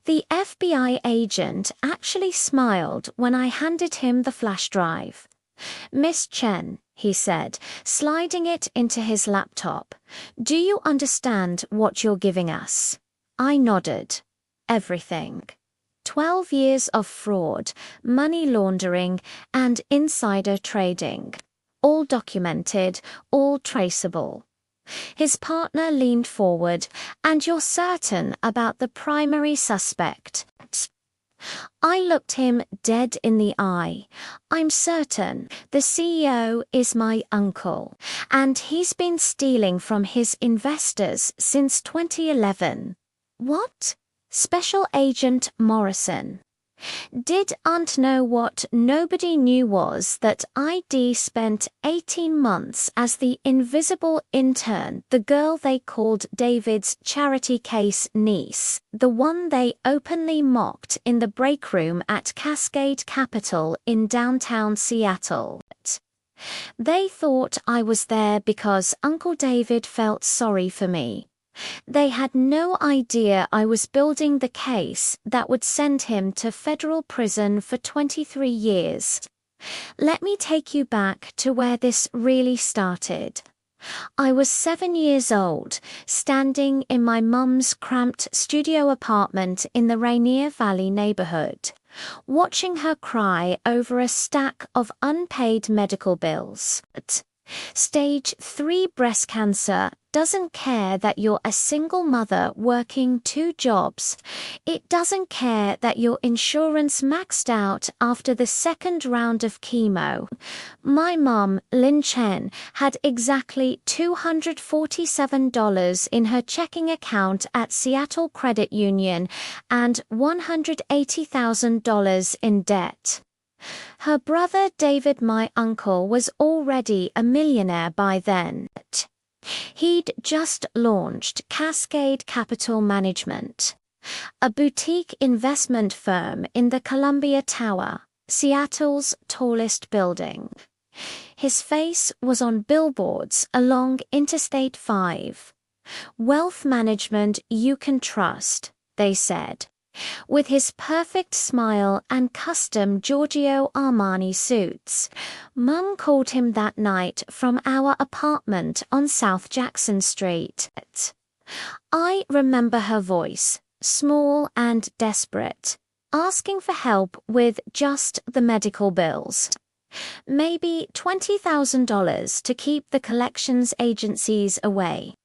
The FBI agent actually smiled when I handed him the flash drive. "Miss Chen," he said, sliding it into his laptop, "do you understand what you're giving us?" I nodded. Everything. 12 years of fraud, money laundering, and insider trading. All documented, all traceable. His partner leaned forward. "And you're certain about the primary suspect?" I looked him dead in the eye. "I'm certain. The CEO is my uncle, and he's been stealing from his investors since 2011. "What?" "Special Agent Morrison." Did Aunt know what nobody knew was that ID spent 18 months as the invisible intern, the girl they called David's charity case niece, the one they openly mocked in the break room at Cascade Capital in downtown Seattle. They thought I was there because Uncle David felt sorry for me. They had no idea I was building the case that would send him to federal prison for 23 years. Let me take you back to where this really started. I was 7 years old, standing in my mum's cramped studio apartment in the Rainier Valley neighborhood, watching her cry over a stack of unpaid medical bills. Stage 3 breast cancer doesn't care that you're a single mother working 2 jobs. It doesn't care that your insurance maxed out after the second round of chemo. My mom, Chen, had exactly $247 in her checking account at Seattle Credit Union and $180,000 in debt. Her brother David, my uncle, was already a millionaire by then. He'd just launched Cascade Capital Management, a boutique investment firm in the Columbia Tower, Seattle's tallest building. His face was on billboards along Interstate 5. "Wealth management you can trust," they said. With his perfect smile and custom Giorgio Armani suits. Mum called him that night from our apartment on South Jackson Street. I remember her voice, small and desperate, asking for help with just the medical bills. Maybe $20,000 to keep the collections agencies away.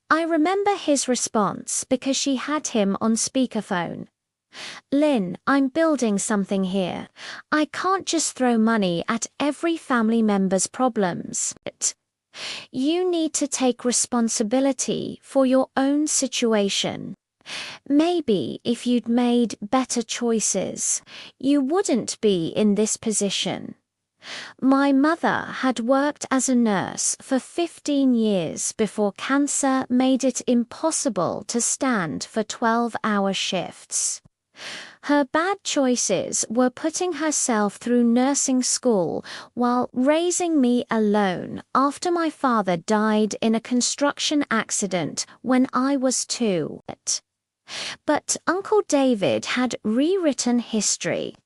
I remember his response because she had him on speakerphone. "Lynn, I'm building something here. I can't just throw money at every family member's problems. You need to take responsibility for your own situation. Maybe if you'd made better choices, you wouldn't be in this position." My mother had worked as a nurse for 15 years before cancer made it impossible to stand for 12-hour shifts. Her bad choices were putting herself through nursing school while raising me alone after my father died in a construction accident when I was 2. But Uncle David had rewritten history.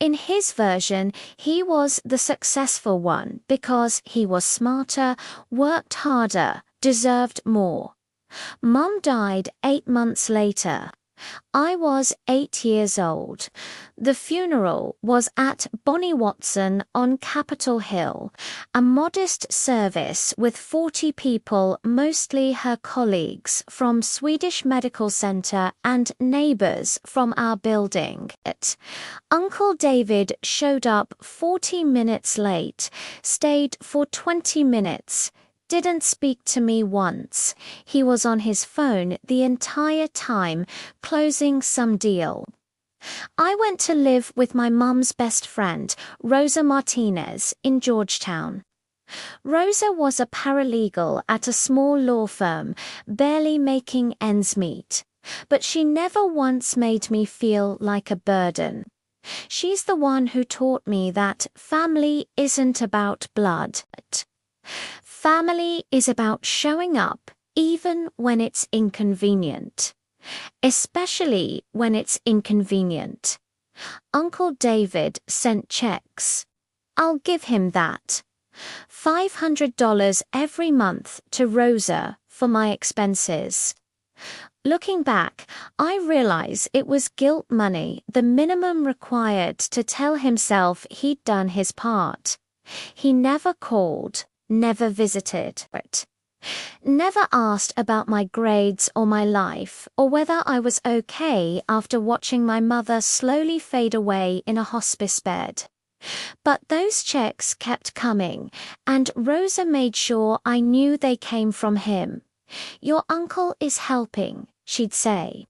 In his version, he was the successful one because he was smarter, worked harder, deserved more. Mum died 8 months later. I was 8 years old. The funeral was at Bonnie Watson on Capitol Hill, a modest service with 40 people, mostly her colleagues from Swedish Medical Center and neighbors from our building. Uncle David showed up 40 minutes late, stayed for 20 minutes, didn't speak to me once. He was on his phone the entire time, closing some deal. I went to live with my mum's best friend, Rosa Martinez, in Georgetown. Rosa was a paralegal at a small law firm, barely making ends meet, but she never once made me feel like a burden. She's the one who taught me that family isn't about blood. Family is about showing up, even when it's inconvenient. especially when it's inconvenient. Uncle David sent checks. I'll give him that. $500 every month to Rosa for my expenses. Looking back, I realize it was guilt money, the minimum required to tell himself he'd done his part. He never called, never visited, never asked about my grades or my life, or whether I was okay after watching my mother slowly fade away in a hospice bed. But those checks kept coming, and Rosa made sure I knew they came from him. Your uncle is helping, she'd say.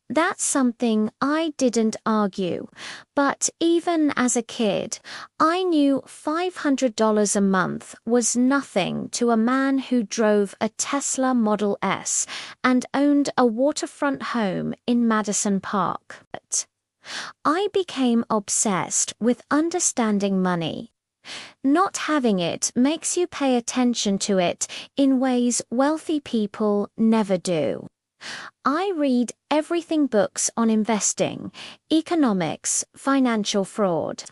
That's something I didn't argue, but even as a kid, I knew $500 a month was nothing to a man who drove a Tesla Model S and owned a waterfront home in Madison Park. I became obsessed with understanding money. Not having it makes you pay attention to it in ways wealthy people never do. I read everything books on investing, economics, financial fraud.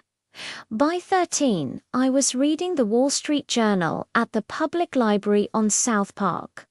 By 13, I was reading the Wall Street Journal at the public library on South Park.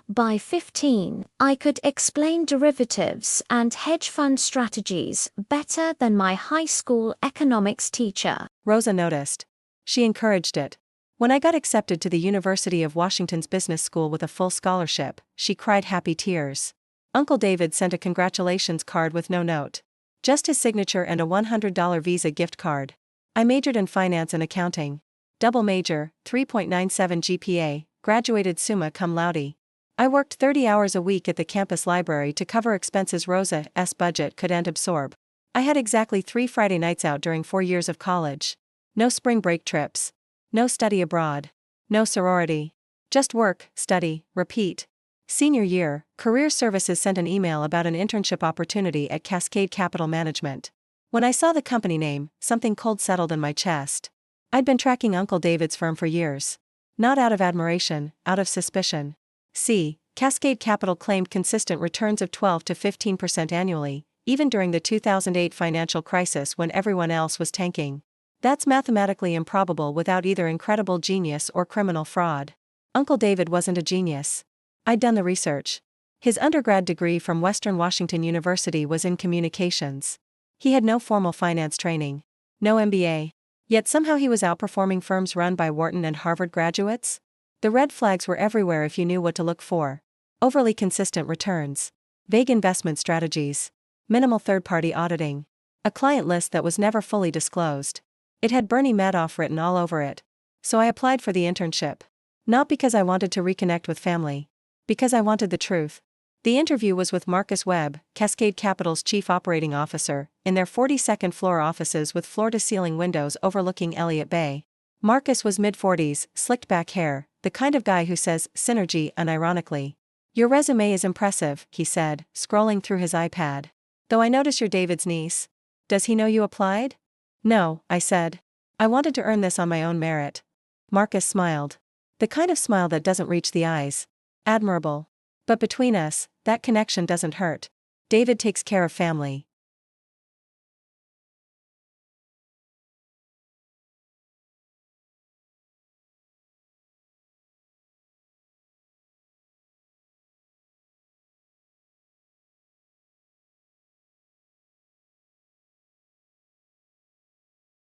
By 15, I could explain derivatives and hedge fund strategies better than my high school economics teacher. Rosa noticed. She encouraged it. When I got accepted to the University of Washington's Business School with a full scholarship, she cried happy tears. Uncle David sent a congratulations card with no note. Just his signature and a $100 Visa gift card. I majored in finance and accounting. Double major, 3.97 GPA, graduated summa cum laude. I worked 30 hours a week at the campus library to cover expenses Rosa's budget couldn't absorb. I had exactly 3 Friday nights out during 4 years of college. No spring break trips. No study abroad. No sorority. Just work, study, repeat. Senior year, Career Services sent an email about an internship opportunity at Cascade Capital Management. When I saw the company name, something cold settled in my chest. I'd been tracking Uncle David's firm for years. Not out of admiration, out of suspicion. See, Cascade Capital claimed consistent returns of 12 to 15% annually, even during the 2008 financial crisis when everyone else was tanking. That's mathematically improbable without either incredible genius or criminal fraud. Uncle David wasn't a genius. I'd done the research. His undergrad degree from Western Washington University was in communications. He had no formal finance training. No MBA. Yet somehow he was outperforming firms run by Wharton and Harvard graduates? The red flags were everywhere if you knew what to look for. Overly consistent returns. Vague investment strategies. Minimal third-party auditing. A client list that was never fully disclosed. It had Bernie Madoff written all over it. So I applied for the internship. Not because I wanted to reconnect with family. Because I wanted the truth. The interview was with Marcus Webb, Cascade Capital's chief operating officer, in their 42nd floor offices with floor-to-ceiling windows overlooking Elliott Bay. Marcus was mid-40s, slicked back hair, the kind of guy who says synergy unironically. Your resume is impressive, he said, scrolling through his iPad. Though I notice you're David's niece. Does he know you applied? No, I said. I wanted to earn this on my own merit. Marcus smiled. The kind of smile that doesn't reach the eyes. Admirable. But between us, that connection doesn't hurt. David takes care of family.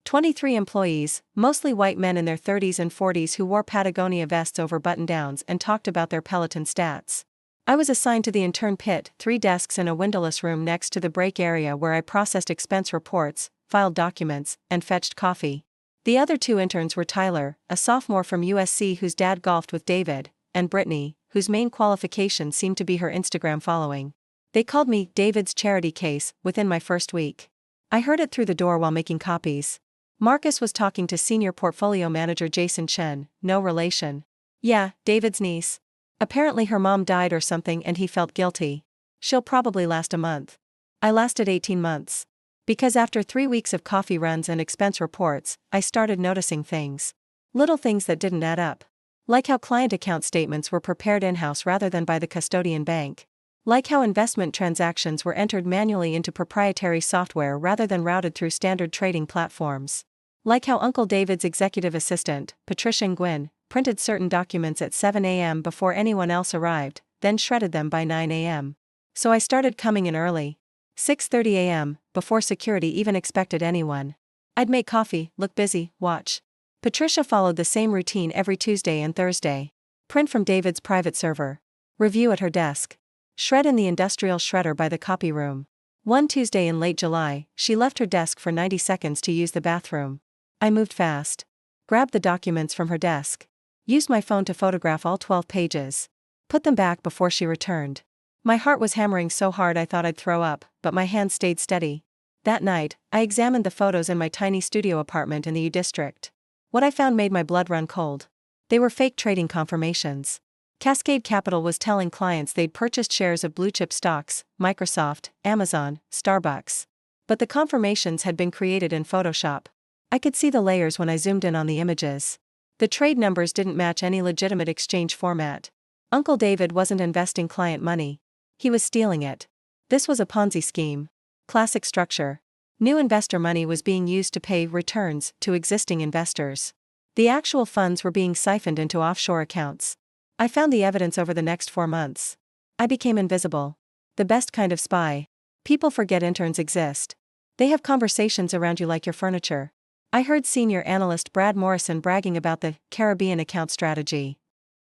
"23 employees, mostly white men in their 30s and 40s who wore Patagonia vests over button-downs and talked about their Peloton stats. I was assigned to the intern pit, 3 desks in a windowless room next to the break area where I processed expense reports, filed documents, and fetched coffee. The other 2 interns were Tyler, a sophomore from USC whose dad golfed with David, and Brittany, whose main qualification seemed to be her Instagram following. They called me David's charity case within my first week. I heard it through the door while making copies. Marcus was talking to senior portfolio manager Jason Chen, no relation. Yeah, David's niece. Apparently her mom died or something and he felt guilty. She'll probably last a month. I lasted 18 months. Because after 3 weeks of coffee runs and expense reports, I started noticing things. Little things that didn't add up. Like how client account statements were prepared in-house rather than by the custodian bank. Like how investment transactions were entered manually into proprietary software rather than routed through standard trading platforms. Like how Uncle David's executive assistant, Patricia Nguyen, printed certain documents at 7 a.m. before anyone else arrived, then shredded them by 9 a.m. So I started coming in early. 6:30 a.m., before security even expected anyone. I'd make coffee, look busy, watch. Patricia followed the same routine every Tuesday and Thursday. Print from David's private server. Review at her desk. Shred in the industrial shredder by the copy room. One Tuesday in late July, she left her desk for 90 seconds to use the bathroom. I moved fast. Grabbed the documents from her desk. Used my phone to photograph all 12 pages. Put them back before she returned. My heart was hammering so hard I thought I'd throw up, but my hands stayed steady. That night, I examined the photos in my tiny studio apartment in the U District. What I found made my blood run cold. They were fake trading confirmations. Cascade Capital was telling clients they'd purchased shares of blue-chip stocks, Microsoft, Amazon, Starbucks. But the confirmations had been created in Photoshop. I could see the layers when I zoomed in on the images. The trade numbers didn't match any legitimate exchange format. Uncle David wasn't investing client money. He was stealing it. This was a Ponzi scheme. Classic structure. New investor money was being used to pay returns to existing investors. The actual funds were being siphoned into offshore accounts. I found the evidence over the next 4 months. I became invisible. The best kind of spy. People forget interns exist. They have conversations around you like your furniture. I heard senior analyst Brad Morrison bragging about the Caribbean account strategy.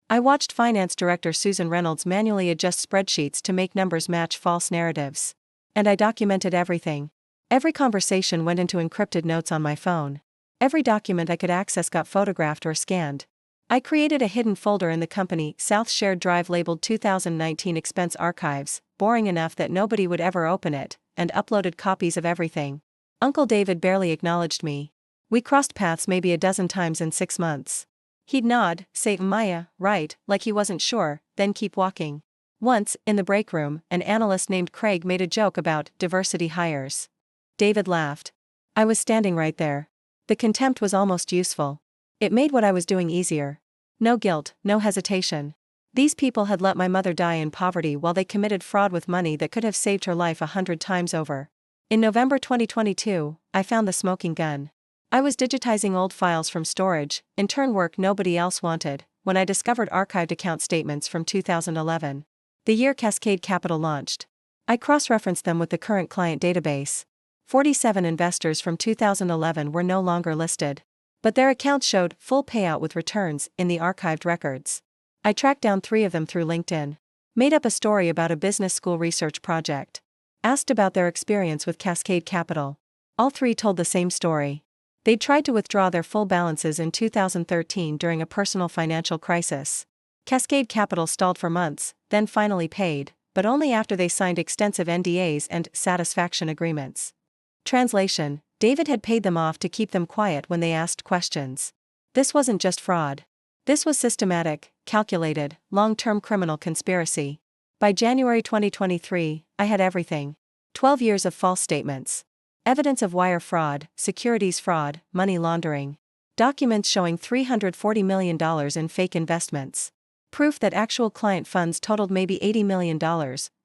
I watched finance director Susan Reynolds manually adjust spreadsheets to make numbers match false narratives. And I documented everything. Every conversation went into encrypted notes on my phone. Every document I could access got photographed or scanned. I created a hidden folder in the company South shared drive labeled 2019 Expense Archives, boring enough that nobody would ever open it, and uploaded copies of everything. Uncle David barely acknowledged me. We crossed paths maybe a dozen times in 6 months. He'd nod, say Maya, right, like he wasn't sure, then keep walking. Once, in the break room, an analyst named Craig made a joke about diversity hires. David laughed. I was standing right there. The contempt was almost useful. It made what I was doing easier. No guilt, no hesitation. These people had let my mother die in poverty while they committed fraud with money that could have saved her life 100 times over. In November 2022, I found the smoking gun. I was digitizing old files from storage, intern work nobody else wanted, when I discovered archived account statements from 2011. The year Cascade Capital launched. I cross-referenced them with the current client database. 47 investors from 2011 were no longer listed. But their accounts showed full payout with returns in the archived records. I tracked down 3 of them through LinkedIn. Made up a story about a business school research project. Asked about their experience with Cascade Capital. All 3 told the same story. They'd tried to withdraw their full balances in 2013 during a personal financial crisis. Cascade Capital stalled for months, then finally paid, but only after they signed extensive NDAs and satisfaction agreements. Translation: David had paid them off to keep them quiet when they asked questions. This wasn't just fraud. This was systematic, calculated, long-term criminal conspiracy. By January 2023, I had everything. 12 years of false statements. Evidence of wire fraud, securities fraud, money laundering. Documents showing $340 million in fake investments. Proof that actual client funds totaled maybe $80 million,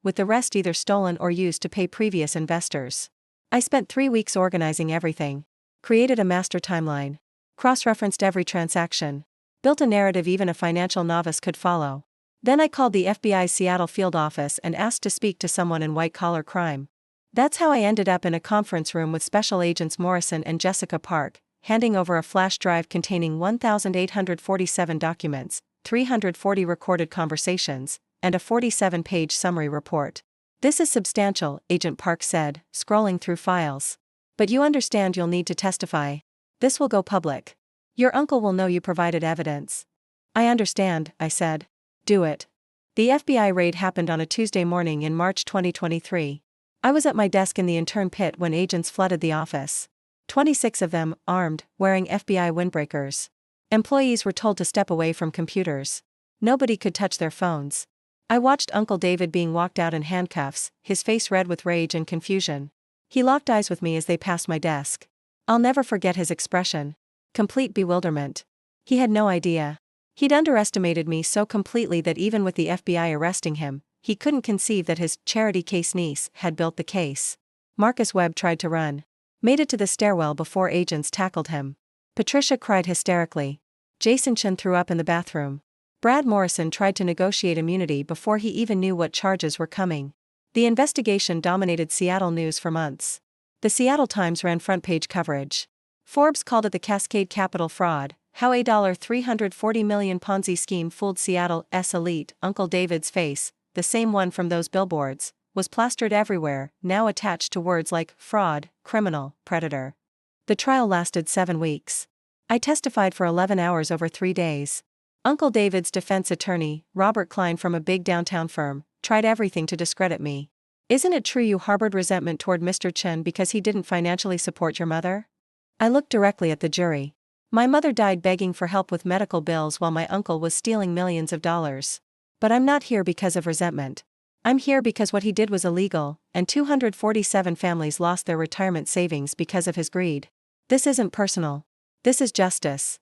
with the rest either stolen or used to pay previous investors. I spent 3 weeks organizing everything. Created a master timeline. Cross-referenced every transaction. Built a narrative even a financial novice could follow. Then I called the FBI's Seattle field office and asked to speak to someone in white-collar crime. That's how I ended up in a conference room with Special Agents Morrison and Jessica Park, handing over a flash drive containing 1,847 documents, 340 recorded conversations, and a 47-page summary report. This is substantial, Agent Park said, scrolling through files. But you understand you'll need to testify. This will go public. Your uncle will know you provided evidence. I understand, I said. Do it. The FBI raid happened on a Tuesday morning in March 2023. I was at my desk in the intern pit when agents flooded the office. 26 of them, armed, wearing FBI windbreakers. Employees were told to step away from computers. Nobody could touch their phones. I watched Uncle David being walked out in handcuffs, his face red with rage and confusion. He locked eyes with me as they passed my desk. I'll never forget his expression. Complete bewilderment. He had no idea. He'd underestimated me so completely that even with the FBI arresting him, he couldn't conceive that his charity case niece had built the case. Marcus Webb tried to run. Made it to the stairwell before agents tackled him. Patricia cried hysterically. Jason Chen threw up in the bathroom. Brad Morrison tried to negotiate immunity before he even knew what charges were coming. The investigation dominated Seattle news for months. The Seattle Times ran front-page coverage. Forbes called it the Cascade Capital fraud, how a $340 million Ponzi scheme fooled Seattle's elite. Uncle David's face, the same one from those billboards, was plastered everywhere, now attached to words like fraud, criminal, predator. The trial lasted 7 weeks. I testified for 11 hours over 3 days. Uncle David's defense attorney, Robert Klein from a big downtown firm, tried everything to discredit me. Isn't it true you harbored resentment toward Mr. Chen because he didn't financially support your mother? I looked directly at the jury. My mother died begging for help with medical bills while my uncle was stealing millions of dollars. But I'm not here because of resentment. I'm here because what he did was illegal, and 247 families lost their retirement savings because of his greed. This isn't personal. This is justice.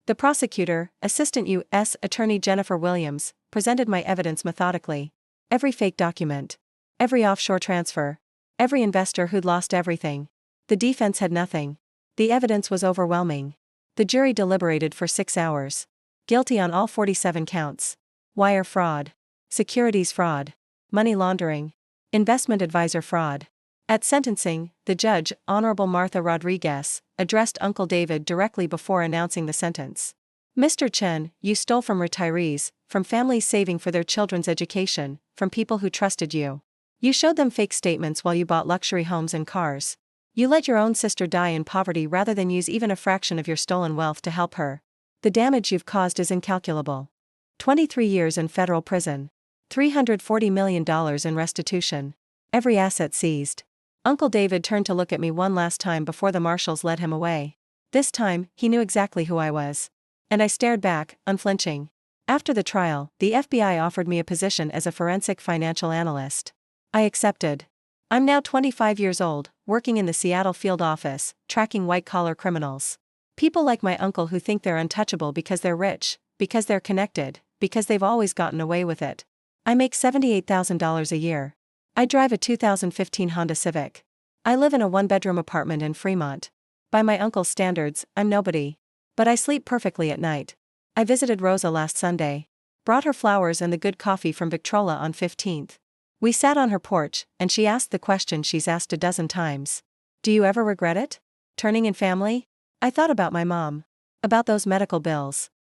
The prosecutor, Assistant U.S. Attorney Jennifer Williams, presented my evidence methodically. Every fake document. Every offshore transfer. Every investor who'd lost everything. The defense had nothing. The evidence was overwhelming. The jury deliberated for 6 hours. Guilty on all 47 counts. Wire fraud. Securities fraud. Money laundering. Investment advisor fraud. At sentencing, the judge, Honorable Martha Rodriguez, addressed Uncle David directly before announcing the sentence. Mr. Chen, you stole from retirees, from families saving for their children's education, from people who trusted you. You showed them fake statements while you bought luxury homes and cars. You let your own sister die in poverty rather than use even a fraction of your stolen wealth to help her. The damage you've caused is incalculable. 23 years in federal prison. $340 million in restitution. Every asset seized. Uncle David turned to look at me one last time before the marshals led him away. This time, he knew exactly who I was. And I stared back, unflinching. After the trial, the FBI offered me a position as a forensic financial analyst. I accepted. I'm now 25 years old, working in the Seattle field office, tracking white-collar criminals. People like my uncle who think they're untouchable because they're rich, because they're connected, because they've always gotten away with it. I make $78,000 a year. I drive a 2015 Honda Civic. I live in a 1-bedroom apartment in Fremont. By my uncle's standards, I'm nobody. But I sleep perfectly at night. I visited Rosa last Sunday. Brought her flowers and the good coffee from Victrola on 15th. We sat on her porch, and she asked the question she's asked a dozen times. Do you ever regret it? Turning in family? I thought about my mom. About those medical bills.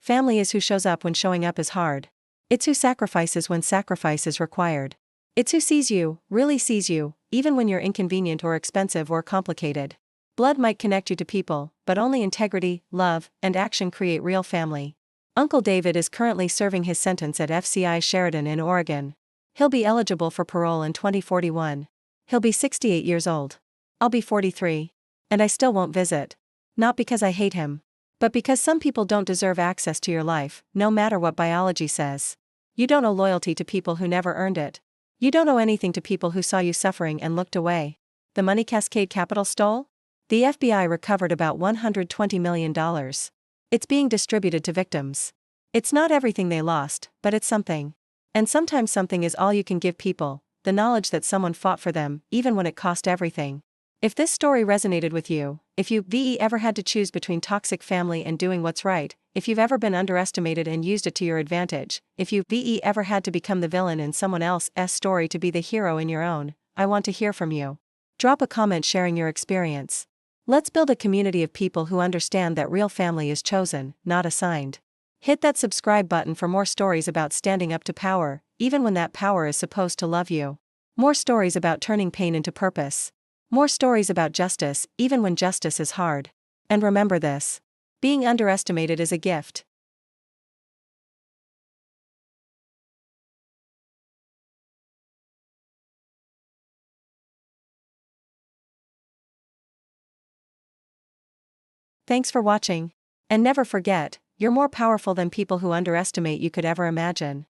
Family is who shows up when showing up is hard. It's who sacrifices when sacrifice is required. It's who sees you, really sees you, even when you're inconvenient or expensive or complicated. Blood might connect you to people, but only integrity, love, and action create real family. Uncle David is currently serving his sentence at FCI Sheridan in Oregon. He'll be eligible for parole in 2041. He'll be 68 years old. I'll be 43. And I still won't visit. Not because I hate him. But because some people don't deserve access to your life, no matter what biology says. You don't owe loyalty to people who never earned it. You don't owe anything to people who saw you suffering and looked away. The money Cascade Capital stole? The FBI recovered about $120 million. It's being distributed to victims. It's not everything they lost, but it's something. And sometimes something is all you can give people, the knowledge that someone fought for them, even when it cost everything. If this story resonated with you, if you ever had to choose between toxic family and doing what's right, if you've ever been underestimated and used it to your advantage, if you ever had to become the villain in someone else's story to be the hero in your own, I want to hear from you. Drop a comment sharing your experience. Let's build a community of people who understand that real family is chosen, not assigned. Hit that subscribe button for more stories about standing up to power, even when that power is supposed to love you. More stories about turning pain into purpose. More stories about justice, even when justice is hard. And remember this. Being underestimated is a gift. Thanks for watching. And never forget, you're more powerful than people who underestimate you could ever imagine.